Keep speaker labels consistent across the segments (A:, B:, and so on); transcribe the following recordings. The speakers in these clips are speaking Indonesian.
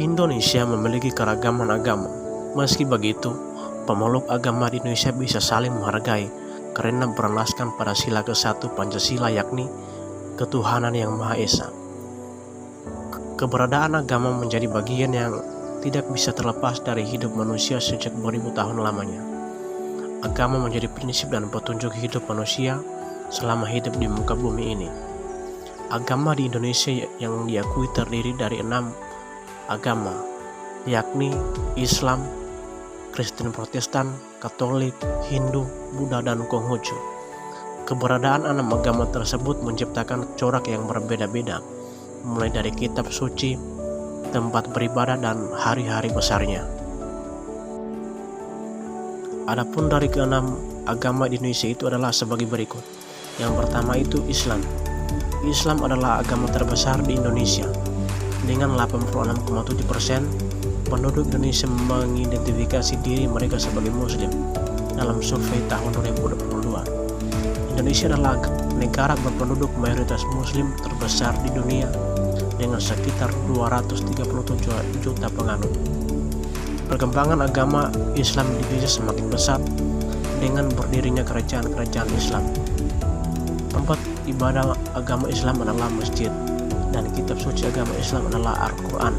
A: Indonesia memiliki keragaman agama. Meski begitu, pemeluk agama di Indonesia bisa saling menghargai karena berlandaskan pada sila ke-1 Pancasila, yakni ketuhanan yang Maha Esa. Keberadaan agama menjadi bagian yang tidak bisa terlepas dari hidup manusia sejak beribu tahun lamanya. Agama menjadi prinsip dan petunjuk hidup manusia selama hidup di muka bumi ini. Agama di Indonesia yang diakui terdiri dari 6 agama, yakni Islam, Kristen Protestan, Katolik, Hindu, Buddha, dan Konghucu. Keberadaan 6 agama tersebut menciptakan corak yang berbeda-beda, mulai dari kitab suci, tempat beribadah, dan hari-hari besarnya. Adapun dari ke-6 agama di Indonesia itu adalah sebagai berikut. Yang pertama itu Islam. Islam adalah agama terbesar di Indonesia. Dengan 86,7% penduduk Indonesia mengidentifikasi diri mereka sebagai Muslim dalam survei tahun 2022. Indonesia adalah negara berpenduduk mayoritas Muslim terbesar di dunia dengan sekitar 237 juta penganut. Perkembangan agama Islam di Indonesia semakin besar dengan berdirinya kerajaan-kerajaan Islam. Tempat ibadah agama Islam adalah masjid, dan kitab suci agama Islam adalah Al-Quran.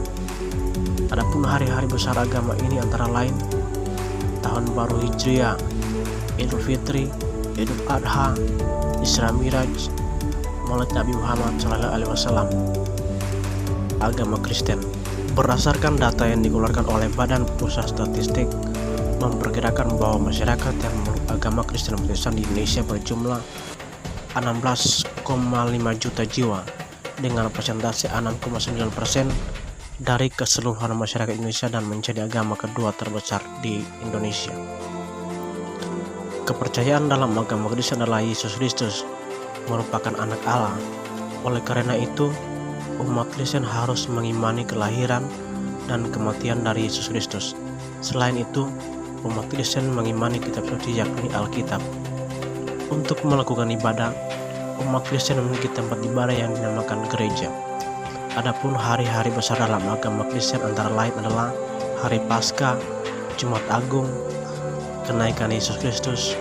A: Adapun hari-hari besar agama ini antara lain Tahun Baru Hijriah, Idul Fitri, Idul Adha, Isra Miraj, Maulid Nabi Muhammad SAW. Agama Kristen. Berdasarkan data yang dikeluarkan oleh Badan Pusat Statistik, memperkirakan bahwa masyarakat yang memeluk agama Kristen Protestan di Indonesia berjumlah 16,5 juta jiwa dengan persentase 6,9% dari keseluruhan masyarakat Indonesia dan menjadi agama kedua terbesar di Indonesia. Kepercayaan dalam agama Kristen adalah Yesus Kristus merupakan anak Allah. Oleh karena itu, umat Kristen harus mengimani kelahiran dan kematian dari Yesus Kristus. Selain itu, umat Kristen mengimani kitab suci yakni Alkitab. Untuk melakukan ibadah, umat Kristen memiliki tempat ibadah yang dinamakan gereja. Adapun hari-hari besar dalam agama Kristen antara lain adalah Hari Paskah, Jumat Agung, kenaikan Yesus Kristus,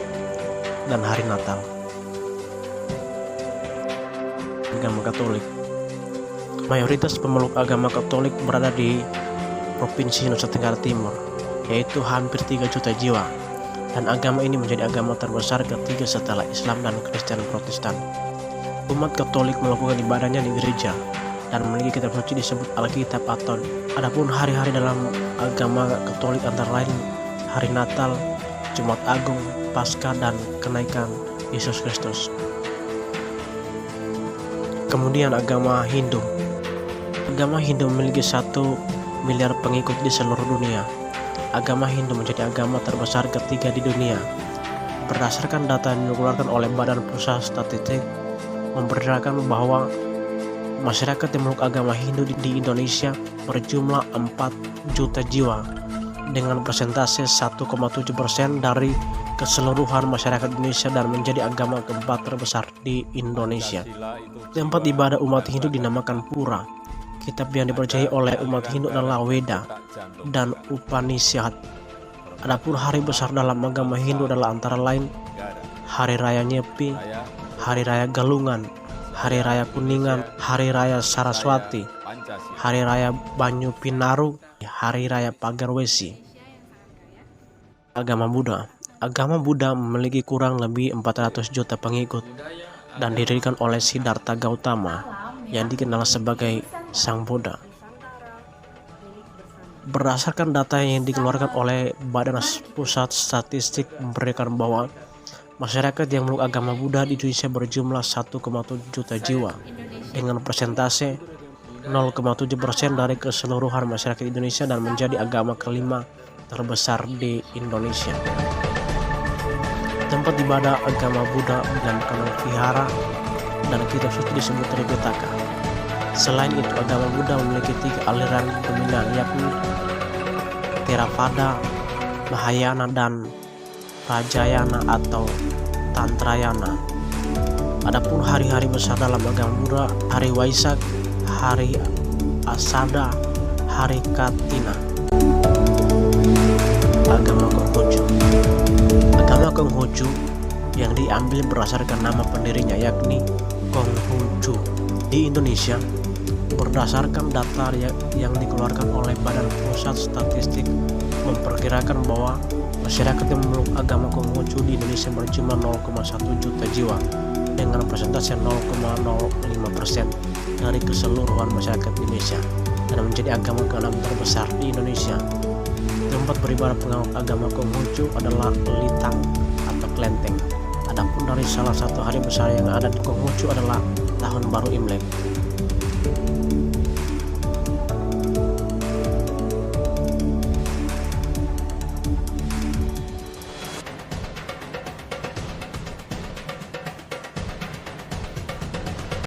A: dan Hari Natal. Agama Katolik. Mayoritas pemeluk agama Katolik berada di Provinsi Nusa Tenggara Timur, yaitu hampir 3 juta jiwa, dan agama ini menjadi agama terbesar ketiga setelah Islam dan Kristen Protestan. Umat Katolik melakukan ibadahnya di gereja dan memiliki kitab suci disebut Alkitab. Adapun hari-hari dalam agama Katolik antara lain Hari Natal, Jumat Agung, Paskah, dan kenaikan Yesus Kristus. Kemudian agama Hindu. Agama Hindu memiliki 1 miliar pengikut di seluruh dunia. Agama Hindu menjadi agama terbesar ketiga di dunia. Berdasarkan data yang dikeluarkan oleh Badan Pusat Statistik, memperkirakan bahwa masyarakat yang memeluk agama Hindu di Indonesia berjumlah 4 juta jiwa dengan persentase 1,7% dari keseluruhan masyarakat Indonesia dan menjadi agama keempat terbesar di Indonesia. Tempat ibadah umat Hindu dinamakan Pura. Kitab yang dipercayai oleh umat Hindu adalah Weda dan Upanishad. Adapun hari besar dalam agama Hindu adalah antara lain Hari Raya Nyepi, Hari Raya Galungan, Hari Raya Kuningan, Hari Raya Saraswati, Hari Raya Banyu Pinaru, Hari Raya Pagarwesi. Agama Buddha. Agama Buddha memiliki kurang lebih 400 juta pengikut dan didirikan oleh Siddhartha Gautama yang dikenal sebagai Sang Buddha. Berdasarkan data yang dikeluarkan oleh Badan Pusat Statistik memperkirakan bahwa masyarakat yang memeluk agama Buddha di Indonesia berjumlah 1,7 juta jiwa dengan persentase 0,7% dari keseluruhan masyarakat Indonesia dan menjadi agama kelima terbesar di Indonesia. Tempat ibadah agama Buddha dinamakan vihara dan kitab suci disebut Tripitaka. Selain itu, agama Buddha memiliki 3 aliran dominan, yakni Theravada, Mahayana, dan Vajrayana atau Tantrayana. Adapun hari-hari besar dalam agama Buddha, Hari Waisak, Hari Asada, Hari Katina. Agama Konghucu. Agama Konghucu yang diambil berdasarkan nama pendirinya yakni Konghucu di Indonesia berdasarkan data yang dikeluarkan oleh Badan Pusat Statistik memperkirakan bahwa masyarakat yang memeluk agama Konghucu di Indonesia berjumlah 0,1 juta jiwa dengan persentase 0,05% dari keseluruhan masyarakat Indonesia dan menjadi agama ke-6 terbesar di Indonesia. Tempat beribadah penganut agama Konghucu adalah Litang atau Klenteng. Adapun dari salah satu hari besar yang ada di Konghucu adalah Tahun Baru Imlek.